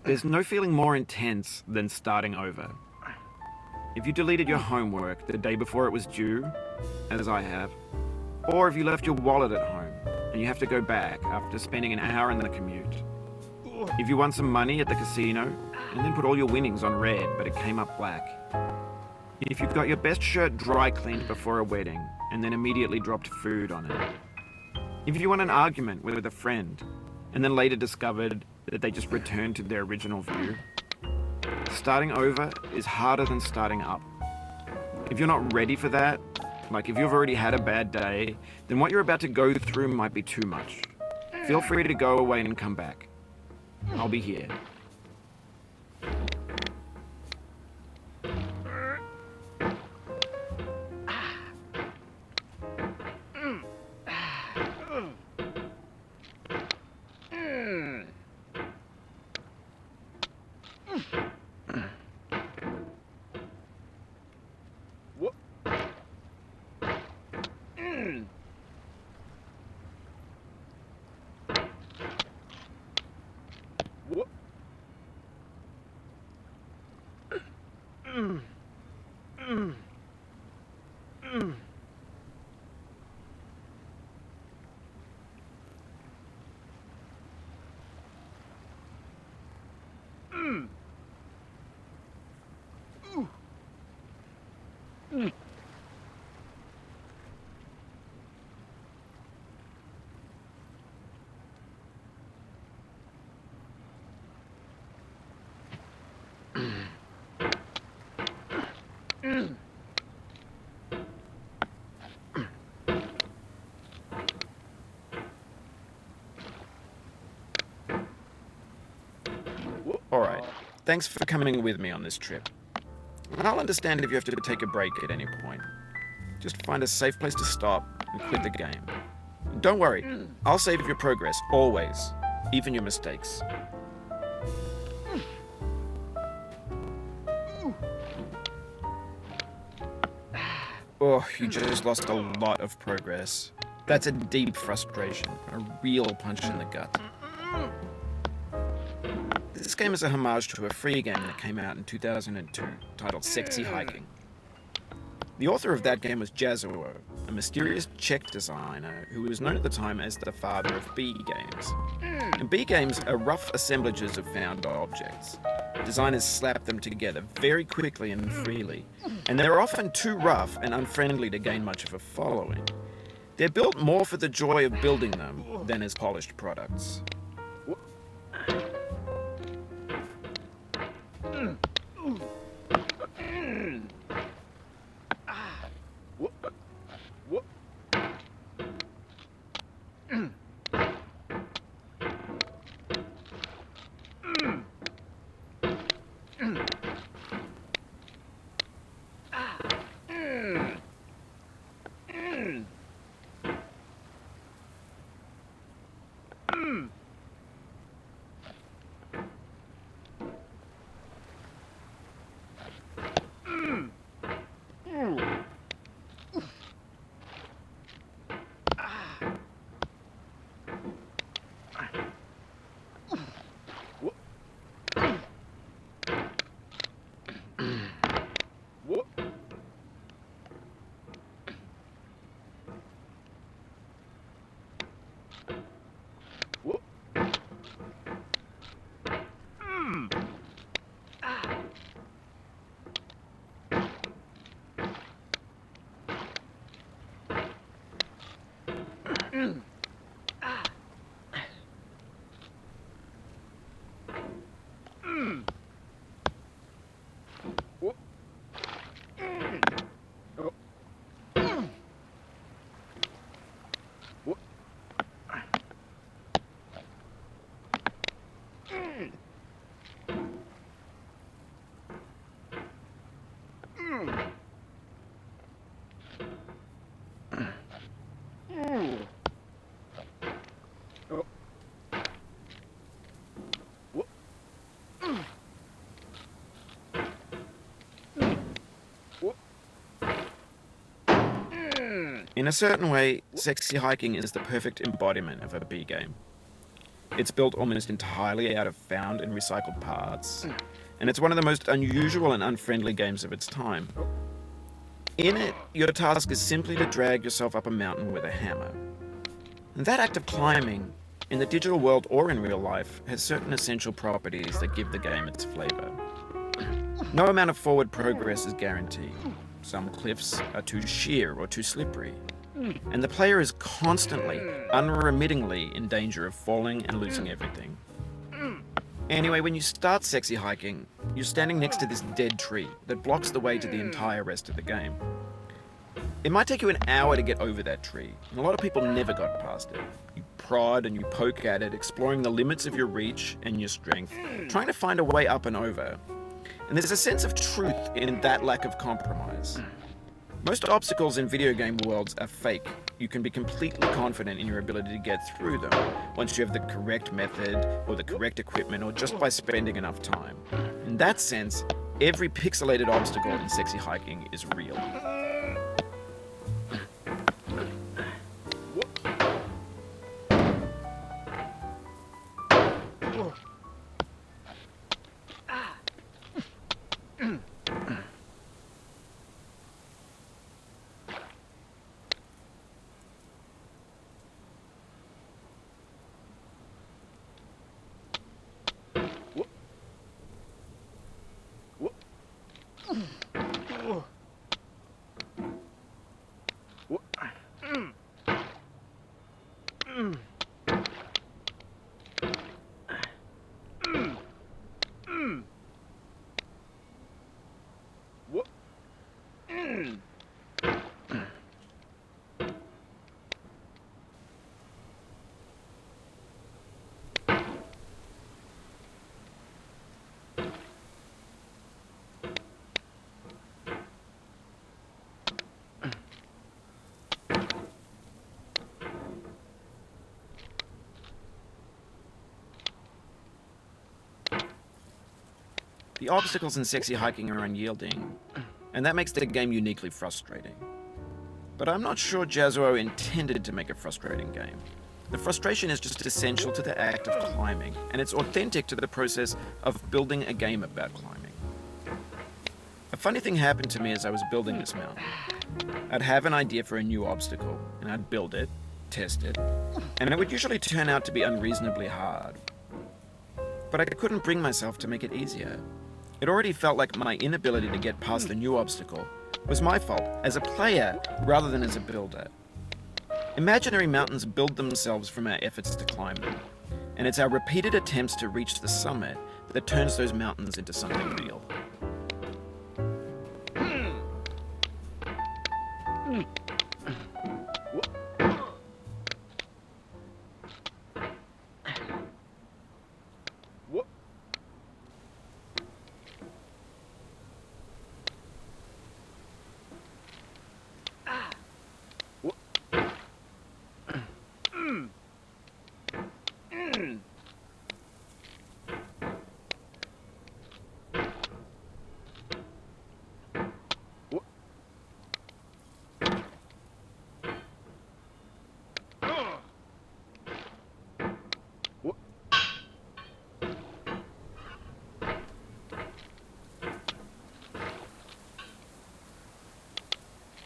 There's no feeling more intense than starting over. If you deleted your homework the day before it was due, as I have, or if you left your wallet at home and you have to go back after spending an hour in the commute. If you won some money at the casino and then put all your winnings on red but it came up black. If you got your best shirt dry cleaned before a wedding and then immediately dropped food on it. If you won an argument with a friend and then later discovered that they just returned to their original view. Starting over is harder than starting up. If you're not ready for that, like if you've already had a bad day, then what you're about to go through might be too much. Feel free to go away and come back. I'll be here. Alright, thanks for coming with me on this trip. I'll understand if you have to take a break at any point. Just find a safe place to stop and quit the game. Don't worry, I'll save your progress, always, even your mistakes. Oh, you just lost a lot of progress. That's a deep frustration, a real punch in the gut. This game is a homage to a free game that came out in 2002, titled Sexy Hiking. The author of that game was Jazuo, a mysterious Czech designer who was known at the time as the father of B games. And B games are rough assemblages of found objects. Designers slap them together very quickly and freely, and they're often too rough and unfriendly to gain much of a following. They're built more for the joy of building them than as polished products. In a certain way, Sexy Hiking is the perfect embodiment of a B game. It's built almost entirely out of found and recycled parts, and it's one of the most unusual and unfriendly games of its time. In it, your task is simply to drag yourself up a mountain with a hammer. And that act of climbing, in the digital world or in real life, has certain essential properties that give the game its flavor. No amount of forward progress is guaranteed. Some cliffs are too sheer or too slippery, and the player is constantly, unremittingly in danger of falling and losing everything. Anyway, when you start Sexy Hiking, you're standing next to this dead tree that blocks the way to the entire rest of the game. It might take you an hour to get over that tree, and a lot of people never got past it. You prod and you poke at it, exploring the limits of your reach and your strength, trying to find a way up and over. And there's a sense of truth in that lack of compromise. Most obstacles in video game worlds are fake. You can be completely confident in your ability to get through them once you have the correct method or the correct equipment or just by spending enough time. In that sense, every pixelated obstacle in Sexy Hiking is real. The obstacles in Sexy Hiking are unyielding, and that makes the game uniquely frustrating. But I'm not sure Jazzuo intended to make a frustrating game. The frustration is just essential to the act of climbing, and it's authentic to the process of building a game about climbing. A funny thing happened to me as I was building this mountain. I'd have an idea for a new obstacle, and I'd build it, test it, and it would usually turn out to be unreasonably hard. But I couldn't bring myself to make it easier. It already felt like my inability to get past the new obstacle was my fault as a player rather than as a builder. Imaginary mountains build themselves from our efforts to climb them, and it's our repeated attempts to reach the summit that turns those mountains into something real.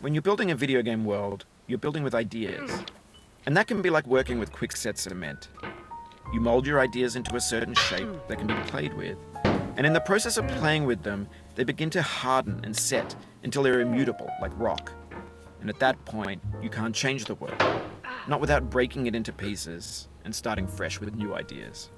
When you're building a video game world, you're building with ideas. And that can be like working with quickset cement. You mold your ideas into a certain shape that can be played with. And in the process of playing with them, they begin to harden and set until they're immutable, like rock. And at that point, you can't change the world. Not without breaking it into pieces and starting fresh with new ideas.